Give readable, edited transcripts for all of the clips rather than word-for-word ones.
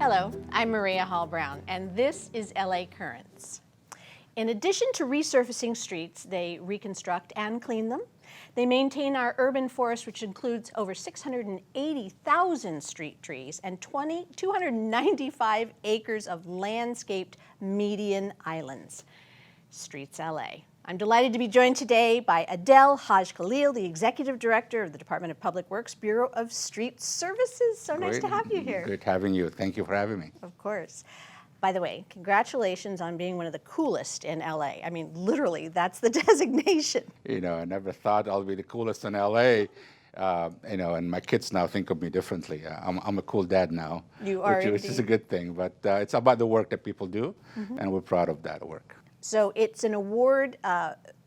Hello, I'm Maria Hall Brown, and this is LA Currents. In addition to resurfacing streets, they reconstruct and clean them. They maintain our urban forest, which includes over 680,000 street trees and 295 acres of landscaped median islands. StreetsLA. I'm delighted to be joined today by Adel Hagekhalil, the Executive Director of the Department of Public Works, Bureau of Street Services. So nice to have you here. Great having you. Thank you for having me. Of course. By the way, congratulations on being one of the coolest in LA. I mean, literally, that's the designation. You know, I never thought I'll be the coolest in LA. And my kids now think of me differently. I'm a cool dad now. You are which is a good thing. But it's about the work that people do, and we're proud of that work. So it's an award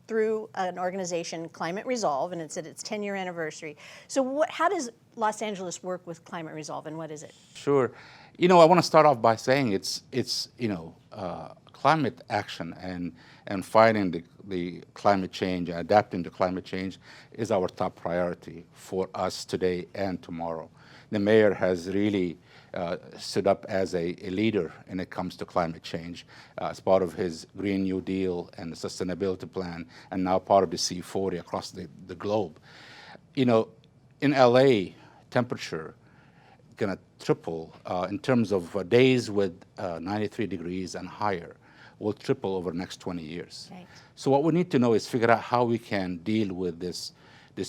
through an organization, Climate Resolve, and it's at its 10-year anniversary. So how does Los Angeles work with Climate Resolve, and what is it? Sure. You know, I want to start off by saying it's climate action and fighting the climate change and adapting to climate change is our top priority for us today and tomorrow. The mayor has really stood up as a leader when it comes to climate change as part of his Green New Deal and the sustainability plan, and now part of the C40 across the globe. You know, in LA, temperature gonna triple in terms of days with 93 degrees and higher will triple over the next 20 years. Right. So what we need to know is figure out how we can deal with this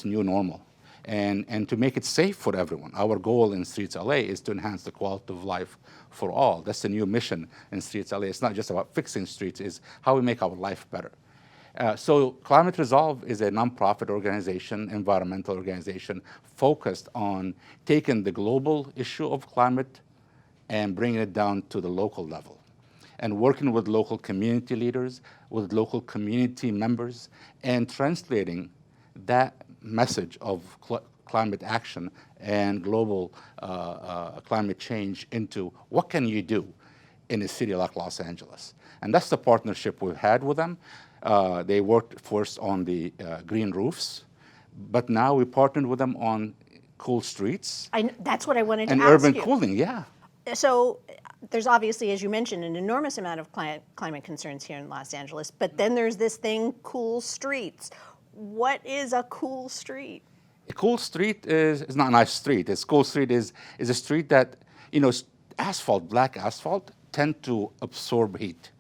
new normal and to make it safe for everyone. Our goal in StreetsLA is to enhance the quality of life for all. That's the new mission in StreetsLA. It's not just about fixing streets, it's how we make our life better. So Climate Resolve is a nonprofit organization, environmental organization, focused on taking the global issue of climate and bringing it down to the local level, and working with local community leaders, with local community members, and translating that message of climate action and global climate change into what can you do in a city like Los Angeles. And that's the partnership we've had with them. They worked first on the green roofs, but now we partnered with them on cool streets. That's what I wanted to ask you. And urban you. cooling, yeah. So there's obviously, as you mentioned, an enormous amount of climate concerns here in Los Angeles, but then there's this thing, cool streets. What is a cool street? A cool street is not a nice street. A cool street is a street that, you know, asphalt, black asphalt, tend to absorb heat.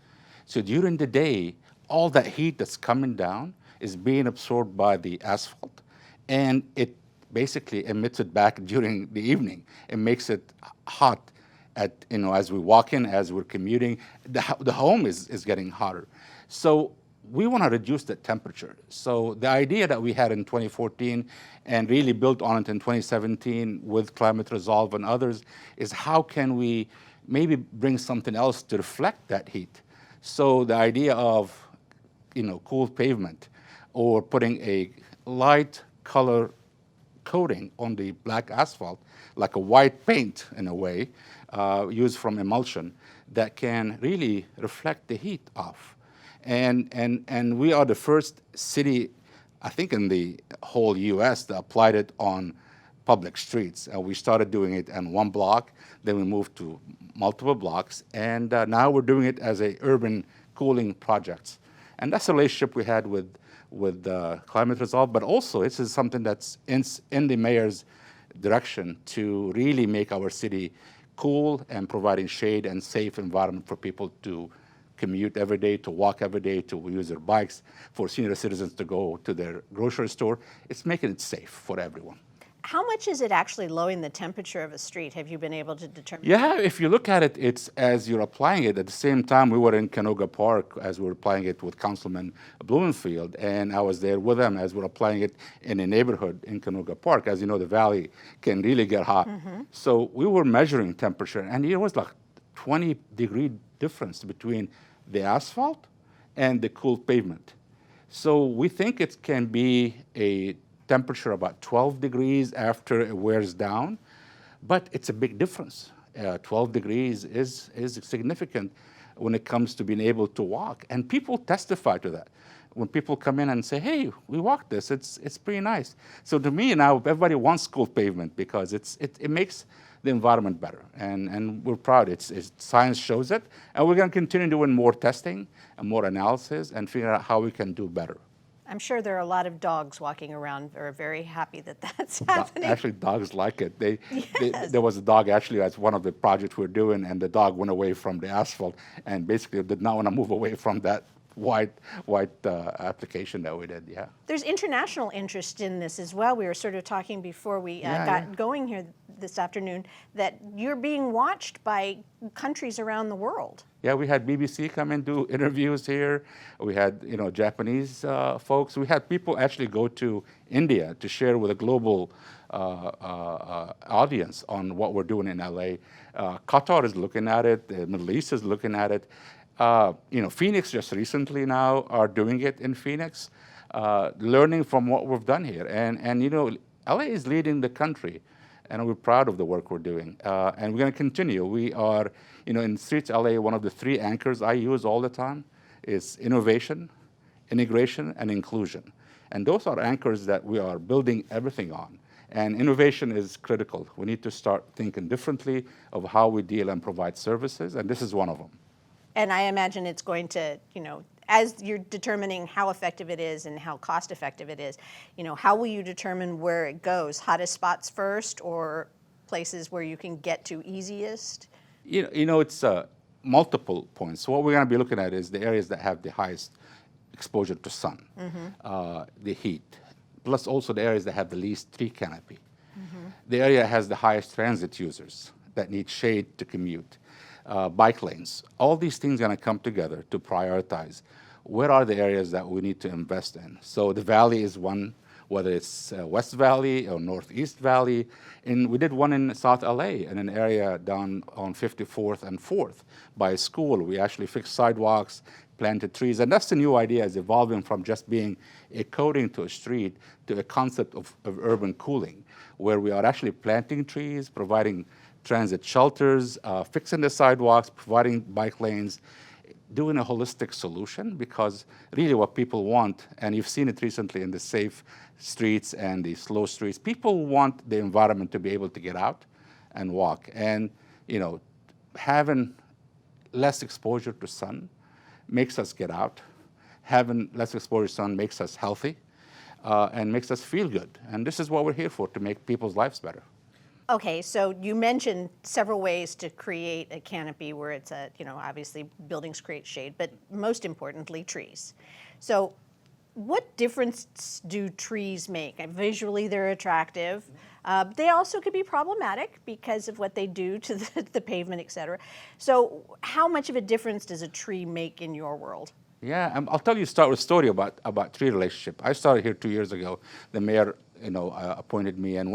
So during the day, all that heat that's coming down is being absorbed by the asphalt, and it basically emits it back during the evening. It makes it hot as we walk in, as we're commuting. The home is getting hotter. So we want to reduce the temperature. So the idea that we had in 2014 and really built on it in 2017 with Climate Resolve and others is how can we maybe bring something else to reflect that heat. So the idea of, cool pavement or putting a light color coating on the black asphalt, like a white paint in a way, used from emulsion, that can really reflect the heat off. And we are the first city, I think, in the whole US that applied it on public streets. We started doing it on one block, then we moved to multiple blocks, and now we're doing it as a urban cooling projects. And that's a relationship we had with Climate Resolve, but also this is something that's in the mayor's direction to really make our city cool and providing shade and safe environment for people to commute every day, to walk every day, to use their bikes, for senior citizens to go to their grocery store. It's making it safe for everyone. How much is it actually lowering the temperature of a street? Have you been able to determine? Yeah, if you look at it, it's as you're applying it. At the same time, we were in Canoga Park as we were applying it with Councilman Blumenfield, and I was there with them as we're applying it in a neighborhood in Canoga Park. As you know, the valley can really get hot. So we were measuring temperature, and it was like 20-degree difference between the asphalt and the cool pavement. So we think it can be a temperature about 12 degrees after it wears down, but it's a big difference. 12 degrees is significant when it comes to being able to walk, and people testify to that. When people come in and say, hey, we walked this, it's pretty nice. So to me now, everybody wants cool pavement because it makes the environment better. And we're proud. Science shows it. And we're going to continue doing more testing and more analysis and figure out how we can do better. I'm sure there are a lot of dogs walking around who are very happy that that's happening. Actually, dogs like it. Yes. There was a dog actually as one of the projects we're doing, and the dog went away from the asphalt and basically did not want to move away from that white application that we did. Yeah. There's international interest in this as well. We were sort of talking before we got going here this afternoon that you're being watched by countries around the world. Yeah, we had BBC come and do interviews here. We had Japanese folks. We had people actually go to India to share with a global audience on what we're doing in LA. Qatar is looking at it. The Middle East is looking at it. Phoenix just recently now are doing it in Phoenix, learning from what we've done here. And LA is leading the country, and we're proud of the work we're doing. And we're going to continue. We are, in Streets LA, one of the 3 anchors I use all the time is innovation, integration, and inclusion. And those are anchors that we are building everything on. And innovation is critical. We need to start thinking differently of how we deal and provide services, and this is one of them. And I imagine it's going to, as you're determining how effective it is and how cost effective it is, how will you determine where it goes? Hottest spots first or places where you can get to easiest? It's multiple points. So what we're going to be looking at is the areas that have the highest exposure to sun, the heat, plus also the areas that have the least tree canopy. The area has the highest transit users that need shade to commute. Bike lanes. All these things are going to come together to prioritize where are the areas that we need to invest in. So the valley is one, whether it's West Valley or Northeast Valley. And we did one in South LA in an area down on 54th and 4th by a school. We actually fixed sidewalks, planted trees. And that's the new idea, is evolving from just being a coating to a street to a concept of urban cooling, where we are actually planting trees, providing transit shelters, fixing the sidewalks, providing bike lanes, doing a holistic solution, because really what people want, and you've seen it recently in the safe streets and the slow streets, people want the environment to be able to get out and walk. And, having less exposure to sun makes us get out. Having less exposure to sun makes us healthy and makes us feel good. And this is what we're here for, to make people's lives better. Okay, so you mentioned several ways to create a canopy where it's obviously buildings create shade, but most importantly, trees. So what difference do trees make? Visually, they're attractive. They also could be problematic because of what they do to the pavement, et cetera. So how much of a difference does a tree make in your world? Yeah, I'll tell you a story about tree relationship. I started here 2 years ago. The mayor, appointed me, and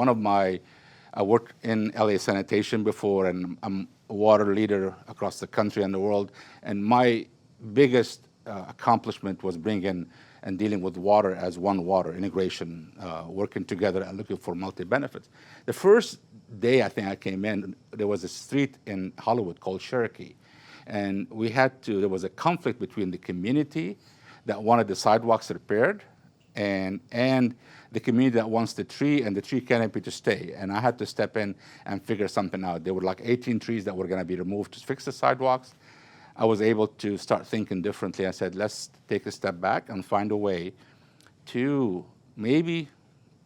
I worked in LA sanitation before, and I'm a water leader across the country and the world. And my biggest accomplishment was bringing and dealing with water as one water, integration, working together and looking for multi-benefits. The first day I think I came in, there was a street in Hollywood called Cherokee. And there was a conflict between the community that wanted the sidewalks repaired and the community that wants the tree and the tree canopy to stay. And I had to step in and figure something out. There were like 18 trees that were going to be removed to fix the sidewalks. I was able to start thinking differently. I said, let's take a step back and find a way to maybe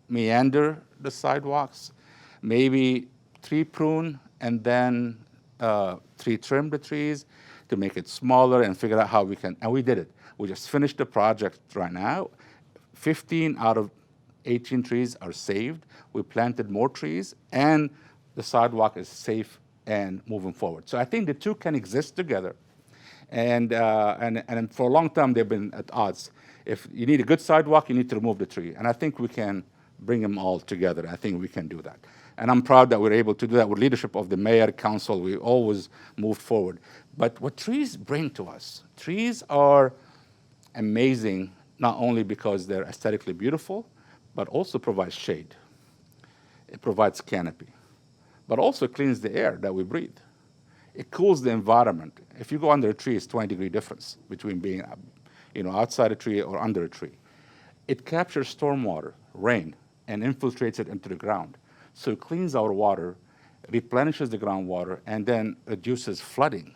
meander the sidewalks, maybe tree prune, and then tree trim the trees to make it smaller and figure out how we can. And we did it. We just finished the project right now. 15 out of 18 trees are saved. We planted more trees, and the sidewalk is safe and moving forward. So I think the two can exist together. And for a long time, they've been at odds. If you need a good sidewalk, you need to remove the tree. And I think we can bring them all together. I think we can do that. And I'm proud that we're able to do that with leadership of the mayor, council. We always moved forward. But what trees bring to us, trees are amazing, not only because they're aesthetically beautiful, but also provides shade. It provides canopy, but also cleans the air that we breathe. It cools the environment. If you go under a tree, it's 20-degree difference between being outside a tree or under a tree. It captures stormwater, rain, and infiltrates it into the ground. So it cleans our water, replenishes the groundwater, and then reduces flooding.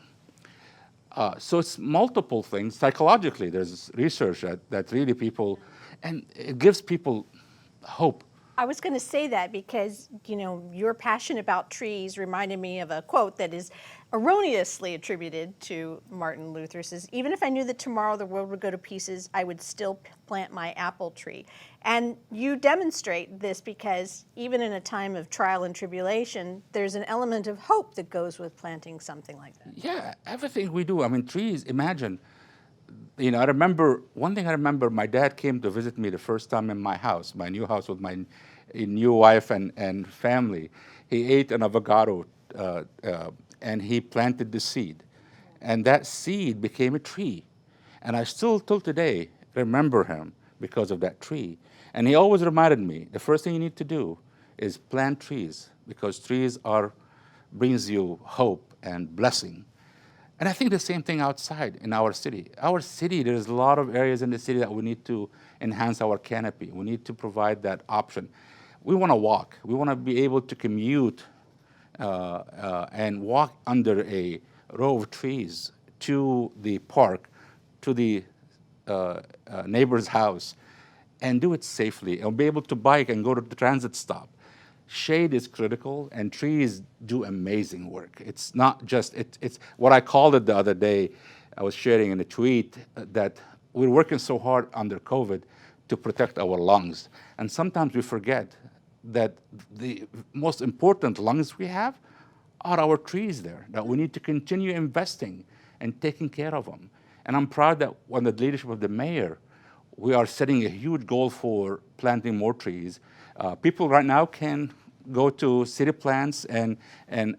So it's multiple things. Psychologically, there's research that really people, and it gives people hope. I was going to say that because, you know, your passion about trees reminded me of a quote that is erroneously attributed to Martin Luther. It says, even if I knew that tomorrow the world would go to pieces, I would still plant my apple tree. And you demonstrate this because even in a time of trial and tribulation, there's an element of hope that goes with planting something like that. Yeah, everything we do. I mean, trees, imagine, you know, I remember, one thing I remember, my dad came to visit me the first time in my house, my new house with my new wife and family. He ate an avocado and he planted the seed. And that seed became a tree. And I still, till today, remember him because of that tree. And he always reminded me, the first thing you need to do is plant trees, because trees brings you hope and blessing. And I think the same thing outside in our city. Our city, there's a lot of areas in the city that we need to enhance our canopy. We need to provide that option. We want to walk. We want to be able to commute and walk under a row of trees to the park, to the neighbor's house, and do it safely, and be able to bike and go to the transit stop. Shade is critical, and trees do amazing work. It's not just, it's what I called it the other day. I was sharing in a tweet that we're working so hard under COVID to protect our lungs. And sometimes we forget that the most important lungs we have are our trees there, that we need to continue investing and taking care of them. And I'm proud that under the leadership of the mayor, we are setting a huge goal for planting more trees. People right now can go to city plants and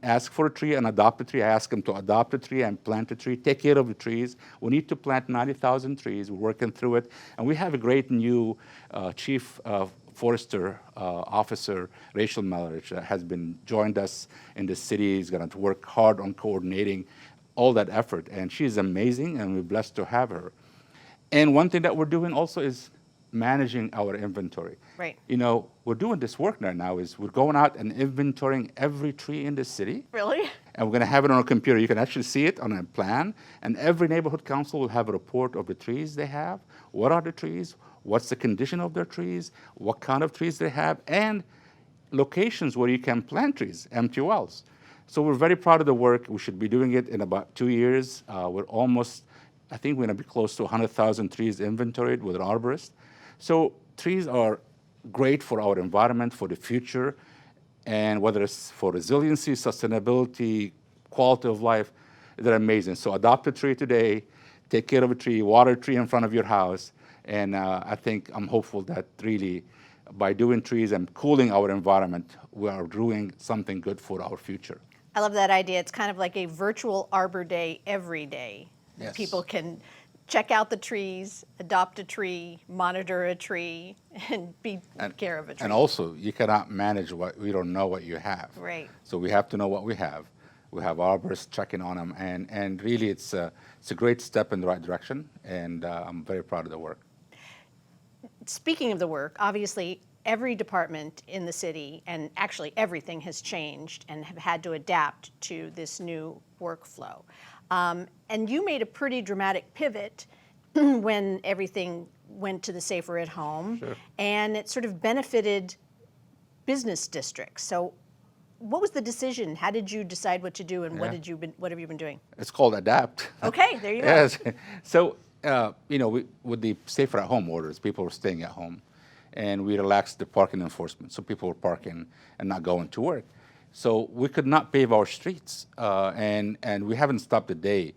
ask for a tree and adopt a tree. I ask them to adopt a tree and plant a tree, take care of the trees. We need to plant 90,000 trees. We're working through it. And we have a great new chief forester officer, Rachel Mellerich, that has been joined us in the city. He's going to work hard on coordinating all that effort. And she's amazing, and we're blessed to have her. And one thing that we're doing also is managing our inventory. Right. You know, we're doing this work right now is we're going out and inventorying every tree in the city. Really? And we're going to have it on a computer. You can actually see it on a plan. And every neighborhood council will have a report of the trees they have. What are the trees? What's the condition of their trees? What kind of trees they have? And locations where you can plant trees, empty wells. So we're very proud of the work. We should be doing it in about 2 years. We're almost, I think we're going to be close to 100,000 trees inventoried with an arborist. So trees are great for our environment, for the future, and whether it's for resiliency, sustainability, quality of life, they're amazing. So adopt a tree today, take care of a tree, water a tree in front of your house, and I'm hopeful that really by doing trees and cooling our environment, we are doing something good for our future. I love that idea. It's kind of like a virtual Arbor Day every day. Yes. People can check out the trees, adopt a tree, monitor a tree, and care of a tree. And also, you cannot manage what we don't know what you have. Right. So we have to know what we have. We have arborists checking on them, and really it's a great step in the right direction, and I'm very proud of the work. Speaking of the work, obviously every department in the city, and actually everything has changed and have had to adapt to this new workflow. And you made a pretty dramatic pivot when everything went to the Safer at Home. Sure. And it sort of benefited business districts. So what was the decision? How did you decide what to do, and what have you been doing? It's called adapt. Okay, there you go. Yes. So, you know, with the Safer at Home orders, people were staying at home, and we relaxed the parking enforcement. So people were parking and not going to work. So we could not pave our streets, and we haven't stopped a day.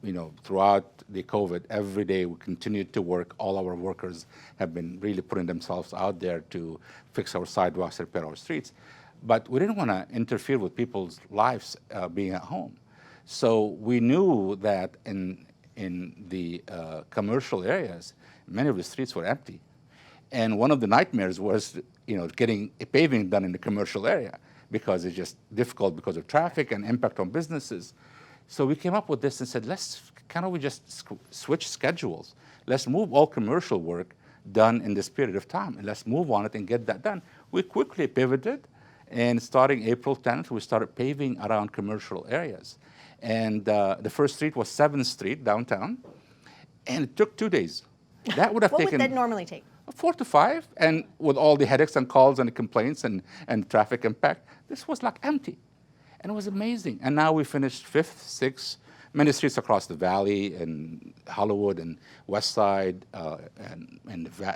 You know, throughout the COVID, every day we continued to work. All our workers have been really putting themselves out there to fix our sidewalks, repair our streets. But we didn't want to interfere with people's lives being at home. So we knew that in the commercial areas, many of the streets were empty. And one of the nightmares was, you know, getting a paving done in the commercial area, because it's just difficult because of traffic and impact on businesses. So we came up with this and said, can't we just switch schedules? Let's move all commercial work done in this period of time, and let's move on it and get that done. We quickly pivoted, And starting April 10th, we started paving around commercial areas. And the first street was 7th Street downtown, and it took 2 days. That would have What taken would that normally take? 4 to 5, and with all the headaches and calls and the complaints and traffic impact, this was like empty. And it was amazing. And now we finished 5th, 6th, many streets across the valley, and Hollywood and West Side, and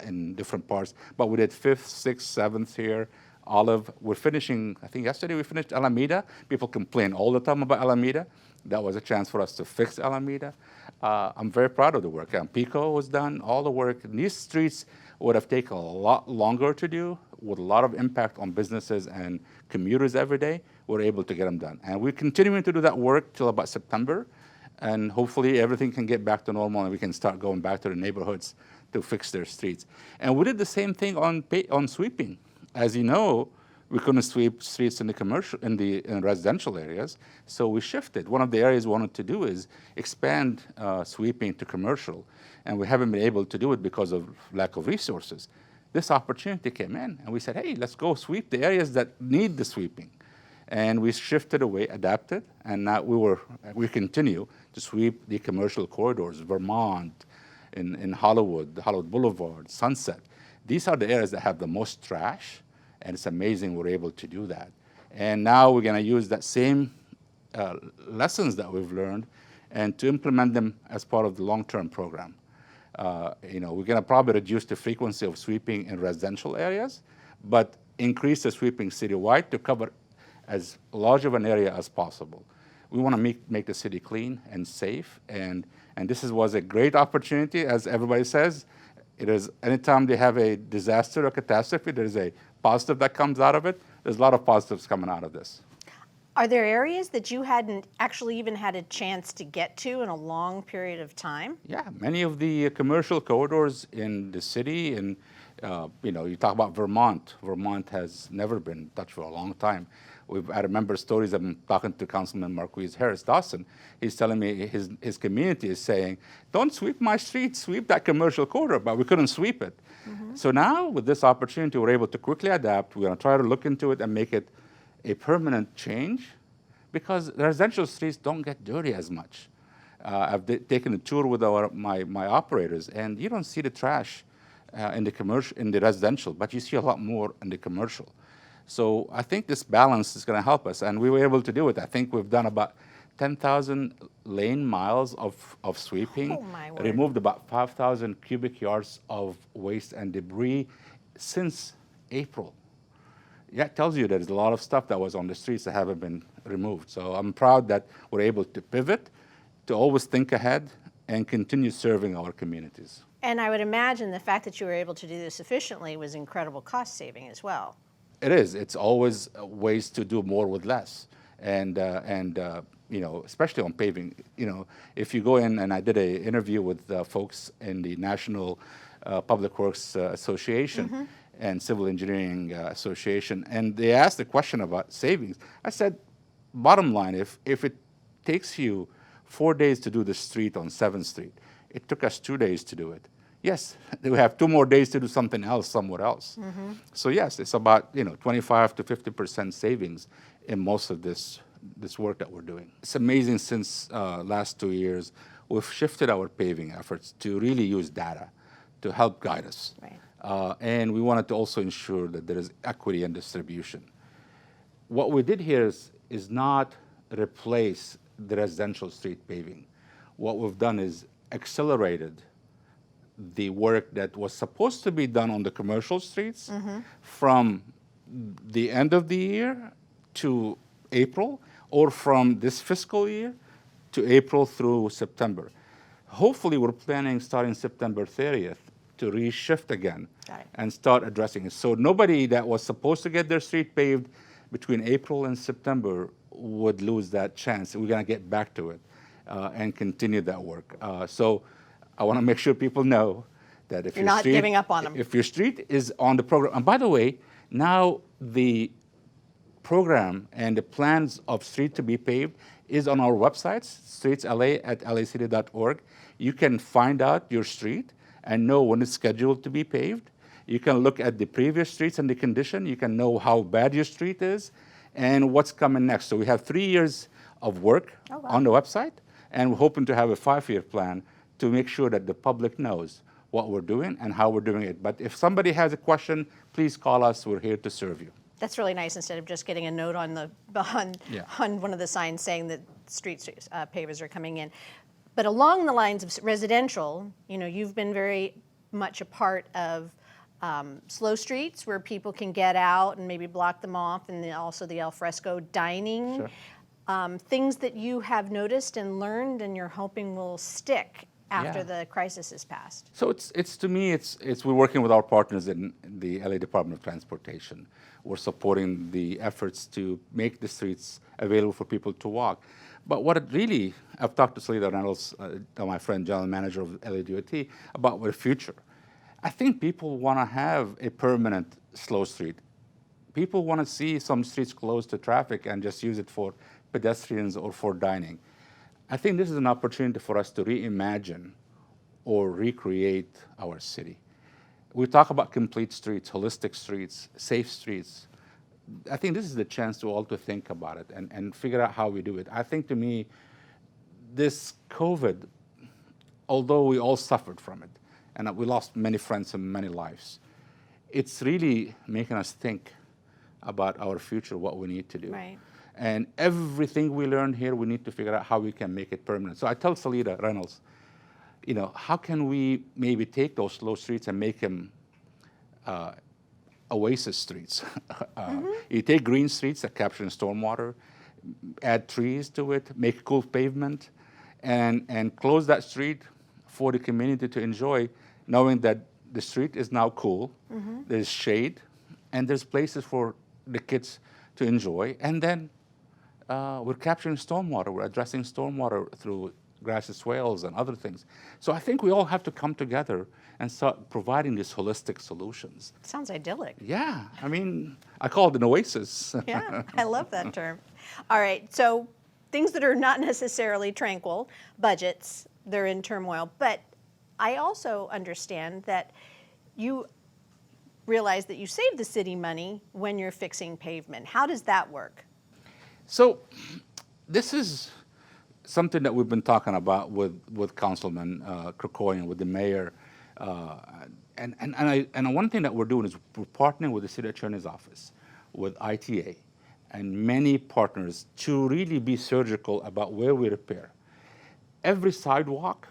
in different parts. But we did 5th, 6th, 7th here. Olive, we're finishing, I think yesterday we finished Alameda. People complain all the time about Alameda. That was a chance for us to fix Alameda. I'm very proud of the work. And Pico was done, all the work. These streets would have taken a lot longer to do, with a lot of impact on businesses and commuters every day. We're able to get them done. And we're continuing to do that work till about September. And hopefully everything can get back to normal and we can start going back to the neighborhoods to fix their streets. And we did the same thing on sweeping. As you know, we couldn't sweep streets in the residential areas, so we shifted. One of the areas we wanted to do is expand sweeping to commercial, and we haven't been able to do it because of lack of resources. This opportunity came in, and we said, hey, let's go sweep the areas that need the sweeping. And we shifted away, adapted, and now we continue to sweep the commercial corridors, Vermont, in Hollywood Boulevard, Sunset. These are the areas that have the most trash, and it's amazing we're able to do that. And now we're going to use that same lessons that we've learned and to implement them as part of the long-term program. We're going to probably reduce the frequency of sweeping in residential areas, but increase the sweeping citywide to cover as large of an area as possible. We want to make the city clean and safe, and this was a great opportunity, as everybody says. It is anytime they have a disaster or catastrophe, there's a positive that comes out of it. There's a lot of positives coming out of this. Are there areas that you hadn't actually even had a chance to get to in a long period of time? Yeah, many of the commercial corridors in the city, and you talk about Vermont. Vermont has never been touched for a long time. I remember stories. I'm talking to Councilman Marquise Harris Dawson. He's telling me his community is saying, "Don't sweep my street, sweep that commercial corridor," but we couldn't sweep it. Mm-hmm. So now, with this opportunity, we're able to quickly adapt. We're going to try to look into it and make it a permanent change, because residential streets don't get dirty as much. I've taken a tour with my operators, and you don't see the trash in the residential, but you see a lot more in the commercial. So I think this balance is going to help us, and we were able to do it. I think we've done about 10,000 lane miles of sweeping, removed about 5,000 cubic yards of waste and debris since April. Yeah, it tells you there's a lot of stuff that was on the streets that haven't been removed. So I'm proud that we're able to pivot, to always think ahead, and continue serving our communities. And I would imagine the fact that you were able to do this efficiently was incredible cost saving as well. It is. It's always ways to do more with less, and especially on paving. If you go in, and I did an interview with folks in the National Public Works Association mm-hmm. and Civil Engineering Association, and they asked the question about savings. I said, bottom line, if it takes you 4 days to do the street on 7th Street, it took us 2 days to do it. Yes, we have 2 more days to do something else somewhere else. Mm-hmm. So yes, it's about 25 to 50% savings in most of this work that we're doing. It's amazing. Since last 2 years, we've shifted our paving efforts to really use data to help guide us. Right. And we wanted to also ensure that there is equity and distribution. What we did here is not replace the residential street paving. What we've done is accelerated the work that was supposed to be done on the commercial streets mm-hmm. from the end of the year to April, or from this fiscal year to April through September. Hopefully, we're planning starting September 30th to reshift again and start addressing it. So nobody that was supposed to get their street paved between April and September would lose that chance. We're going to get back to it and continue that work. So I want to make sure people know that if you're not giving up on them. If your street is on the program, and by the way, now the program and the plans of street to be paved is on our websites, StreetsLA at lacity.org. You can find out your street and know when it's scheduled to be paved. You can look at the previous streets and the condition. You can know how bad your street is and what's coming next. So we have 3 years of work on the website, and we're hoping to have a 5-year plan to make sure that the public knows what we're doing and how we're doing it. But if somebody has a question, please call us. We're here to serve you. That's really nice, instead of just getting a note on on one of the signs saying that street pavers are coming in. But along the lines of residential, you've been very much a part of slow streets where people can get out and maybe block them off, and then also the al fresco dining. Sure. Things that you have noticed and learned and you're hoping will stick after Yeah. the crisis is passed. So it's to me, it's we're working with our partners in the LA Department of Transportation. We're supporting the efforts to make the streets available for people to walk. But what it really, I've talked to Salida Reynolds, my friend, general manager of LA DOT, about the future. I think people want to have a permanent slow street. People want to see some streets closed to traffic and just use it for pedestrians or for dining. I think this is an opportunity for us to reimagine or recreate our city. We talk about complete streets, holistic streets, safe streets. I think this is the chance to all to think about it and figure out how we do it. I think, to me, this COVID, although we all suffered from it, and we lost many friends and many lives, it's really making us think about our future, what we need to do. Right. And everything we learned here, we need to figure out how we can make it permanent. So I tell Salida Reynolds, how can we maybe take those slow streets and make them oasis streets? You take green streets that capture stormwater, add trees to it, make cool pavement, and close that street for the community to enjoy, knowing that the street is now cool, there's shade, and there's places for the kids to enjoy. And then we're capturing stormwater. We're addressing stormwater through grassy swales and other things. So I think we all have to come together and start providing these holistic solutions. Sounds idyllic. Yeah, I mean, I call it an oasis. Yeah, I love that term. All right, so things that are not necessarily tranquil, budgets, they're in turmoil. But I also understand that you realize that you save the city money when you're fixing pavement. How does that work? So this is something that we've been talking about with Councilman Krakowian, with the mayor. And one thing that we're doing is we're partnering with the city attorney's office, with ITA, and many partners to really be surgical about where we repair. Every sidewalk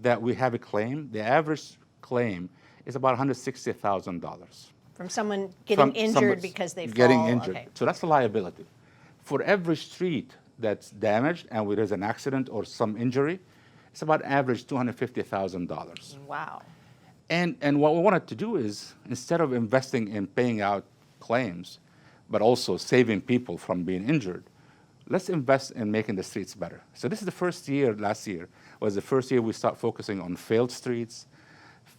that we have a claim, the average claim is about $160,000. From someone getting injured because they fall? Getting injured. Okay. So that's a liability. For every street that's damaged and where there's an accident or some injury, it's about average $250,000. Wow. And what we wanted to do is, instead of investing in paying out claims, but also saving people from being injured, let's invest in making the streets better. So this is the first year, last year, was the first year we start focusing on failed streets,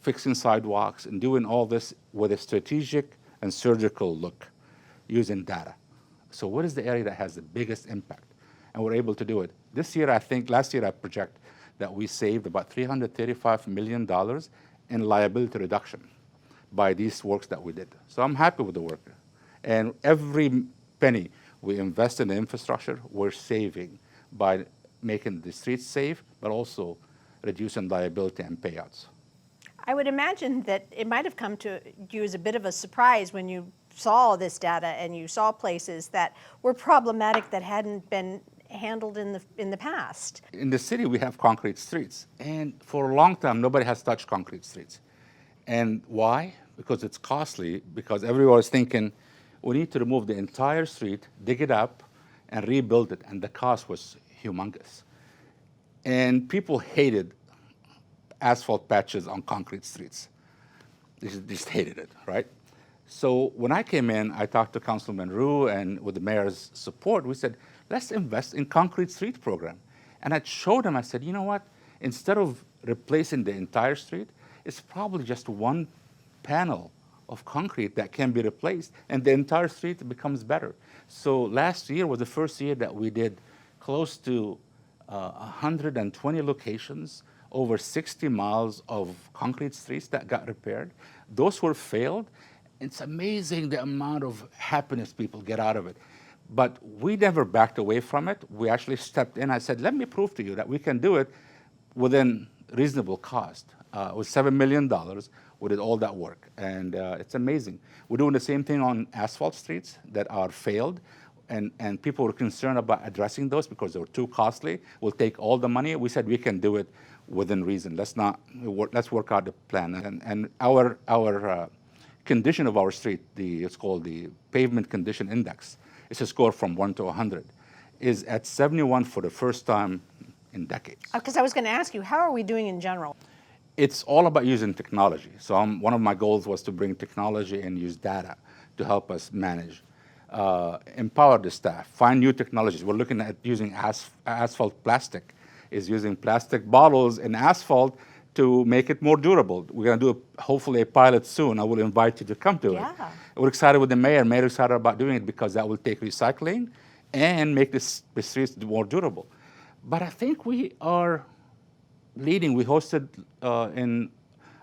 fixing sidewalks, and doing all this with a strategic and surgical look, using data. So what is the area that has the biggest impact? And we're able to do it. This year, last year I project that we saved about $335 million in liability reduction by these works that we did. So I'm happy with the work. And every penny we invest in the infrastructure, we're saving by making the streets safe, but also reducing liability and payouts. I would imagine that it might have come to you as a bit of a surprise when you saw this data and you saw places that were problematic that hadn't been handled in the past. In the city, we have concrete streets. And for a long time, nobody has touched concrete streets. And why? Because it's costly, because everyone is thinking, we need to remove the entire street, dig it up, and rebuild it. And the cost was humongous. And people hated asphalt patches on concrete streets. They just hated it, right? So when I came in, I talked to Councilman Rue, and with the mayor's support, we said, let's invest in concrete street program. And I showed them, I said, you know what? Instead of replacing the entire street, it's probably just one panel of concrete that can be replaced, and the entire street becomes better. So last year was the first year that we did close to 120 locations over 60 miles of concrete streets that got repaired. Those were failed. It's amazing the amount of happiness people get out of it. But we never backed away from it. We actually stepped in. I said, let me prove to you that we can do it within reasonable cost. It was $7 million. We did all that work, and it's amazing. We're doing the same thing on asphalt streets that are failed, and people were concerned about addressing those because they were too costly. We'll take all the money. We said we can do it within reason. Let's work out the plan. And our condition of our street, it's called the pavement condition index. It's a score from 1 to 100, is at 71 for the first time in decades. Because I was going to ask you, how are we doing in general? It's all about using technology. So one of my goals was to bring technology and use data to help us manage, empower the staff, find new technologies. We're looking at using asphalt plastic, is using plastic bottles in asphalt to make it more durable. We're going to do hopefully a pilot soon. I will invite you to come to it. We're excited with the mayor. Mayor is excited about doing it because that will take recycling and make the streets more durable. But I think we are leading. We hosted in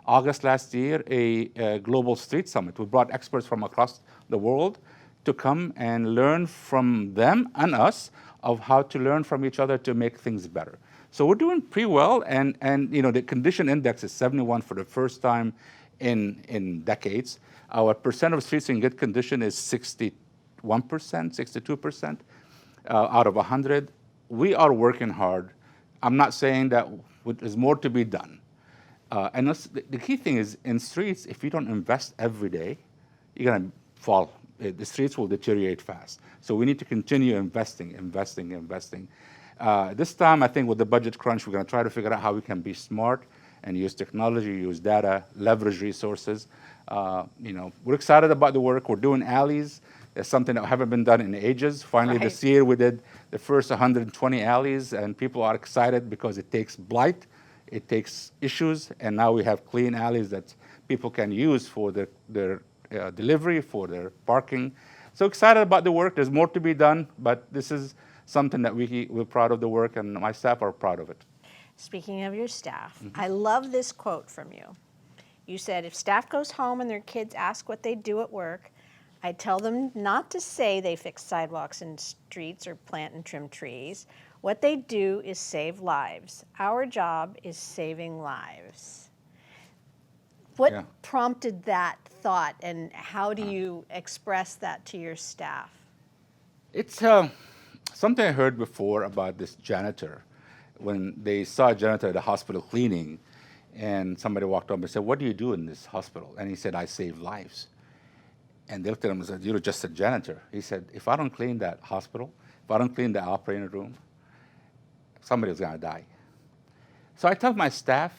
August last year a global street summit. We brought experts from across the world to come and learn from them and us of how to learn from each other to make things better. So we're doing pretty well, and the condition index is 71 for the first time in decades. Our percent of streets in good condition is 61%, 62% out of 100. We are working hard. I'm not saying that there's more to be done. And the key thing is in streets, if you don't invest every day, you're going to fall. The streets will deteriorate fast. So we need to continue investing. This time, I think with the budget crunch, we're going to try to figure out how we can be smart and use technology, use data, leverage resources. We're excited about the work. We're doing alleys. It's something that haven't been done in ages. Finally, this year we did the first 120 alleys, and people are excited because it takes blight, it takes issues, and now we have clean alleys that people can use for their delivery, for their parking. So excited about the work. There's more to be done, but this is something that we're proud of the work, and my staff are proud of it. Speaking of your staff, I love this quote from you. You said, if staff goes home and their kids ask what they do at work, I tell them not to say they fix sidewalks and streets or plant and trim trees. What they do is save lives. Our job is saving lives. What prompted that thought, and how do you express that to your staff? It's something I heard before about this janitor. When they saw a janitor at the hospital cleaning, and somebody walked up and said, what do you do in this hospital? And he said, I save lives. And they looked at him and said, you're just a janitor. He said, if I don't clean that hospital, if I don't clean the operating room, somebody's going to die. So I tell my staff,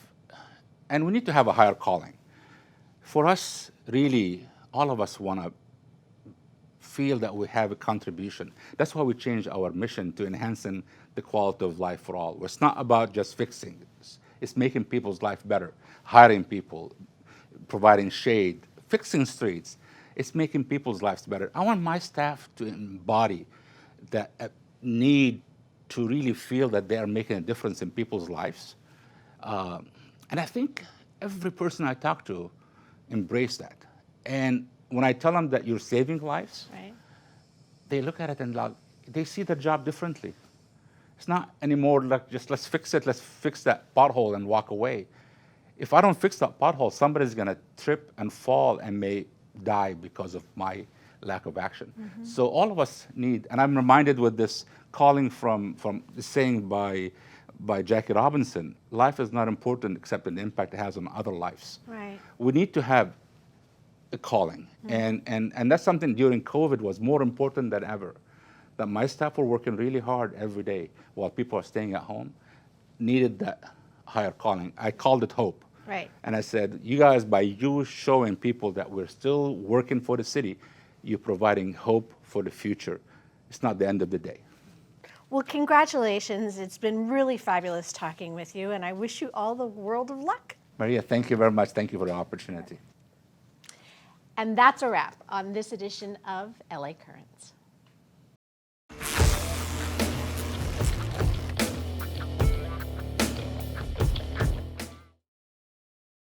and we need to have a higher calling. For us, really, all of us want to feel that we have a contribution. That's why we changed our mission to enhancing the quality of life for all. It's not about just fixing. It's making people's life better, hiring people, providing shade, fixing streets. It's making people's lives better. I want my staff to embody that need to really feel that they are making a difference in people's lives. And I think every person I talk to embrace that. And when I tell them that you're saving lives, they look at it and they see their job differently. It's not anymore like just let's fix that pothole and walk away. If I don't fix that pothole, somebody's going to trip and fall and may die because of my lack of action. So all of us need, and I'm reminded with this calling from the saying by Jackie Robinson, life is not important except in the impact it has on other lives. We need to have a calling, and that's something during COVID was more important than ever. That my staff were working really hard every day while people are staying at home, needed that higher calling. I called it hope. And I said, you guys, by you showing people that we're still working for the city, you're providing hope for the future. It's not the end of the day. Well, congratulations. It's been really fabulous talking with you, and I wish you all the world of luck. Maria, thank you very much. Thank you for the opportunity. And that's a wrap on this edition of LA Currents.